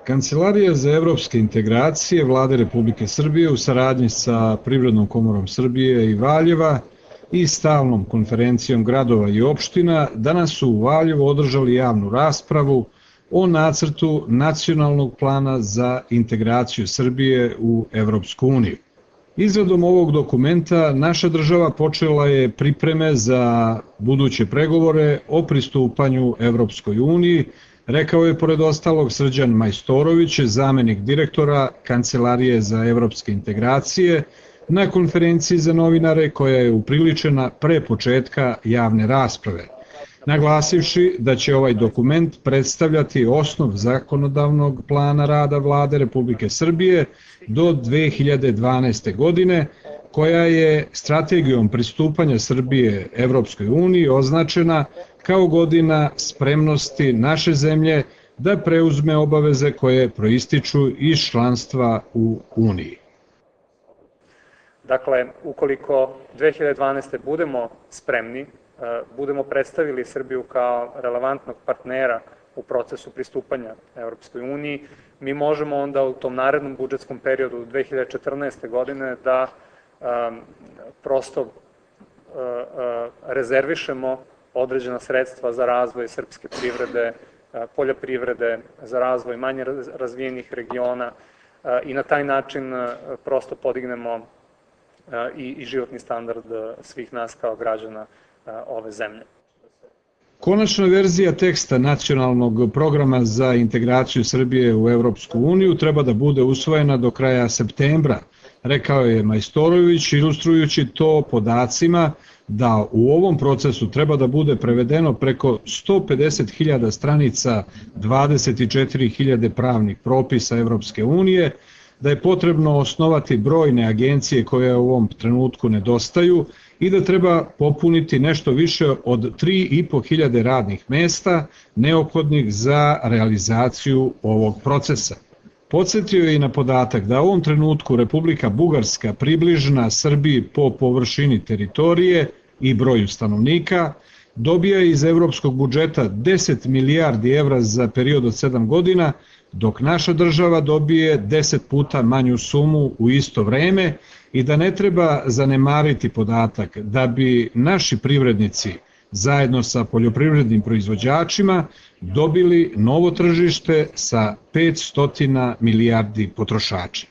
Kancelarija za evropske integracije Vlade Republike Srbije u saradnji sa Privrednom komorom Srbije i Valjeva i stalnom konferencijom gradova i opština danas su u Valjevu održali javnu raspravu o nacrtu nacionalnog plana za integraciju Srbije u Evropsku uniju. Izradom ovog dokumenta naša država počela je pripreme za buduće pregovore o pristupanju Evropskoj uniji, rekao je pored ostalog Srđan Majstorović, zamenik direktora Kancelarije za evropske integracije, na konferenciji za novinare koja je upriličena pre početka javne rasprave, naglasivši da će ovaj dokument predstavljati osnov zakonodavnog plana rada Vlade Republike Srbije do 2012. godine, koja je strategijom pristupanja Srbije Evropskoj uniji označena kao godina spremnosti naše zemlje da preuzme obaveze koje proističu iz članstva u Uniji. Dakle, ukoliko 2012. budemo spremni, budemo predstavili Srbiju kao relevantnog partnera u procesu pristupanja Evropskoj uniji, mi možemo onda u tom narednom budžetskom periodu 2014. godine da prosto rezervišemo određena sredstva za razvoj srpske privrede, poljoprivrede, za razvoj manje razvijenih regiona i na taj način prosto podignemo i životni standard svih nas kao građana ove zemlje. Konačna verzija teksta nacionalnog programa za integraciju Srbije u Evropsku uniju treba da bude usvojena do kraja septembra, rekao je Majstorović, ilustrujući to podacima da u ovom procesu treba da bude prevedeno preko 150.000 stranica, 24.000 pravnih propisa Evropske unije, da je potrebno osnovati brojne agencije koje u ovom trenutku nedostaju i da treba popuniti nešto više od 3.500 radnih mesta neophodnih za realizaciju ovog procesa. Podsjetio je i na podatak da u ovom trenutku Republika Bugarska, približna Srbiji po površini teritorije i broju stanovnika, dobija iz evropskog budžeta 10 milijardi evra za period od 7 godina, dok naša država dobije 10 puta manju sumu u isto vreme i da ne treba zanemariti podatak da bi naši privrednici zajedno sa poljoprivrednim proizvođačima dobili novo tržište sa 500 milijardi potrošača.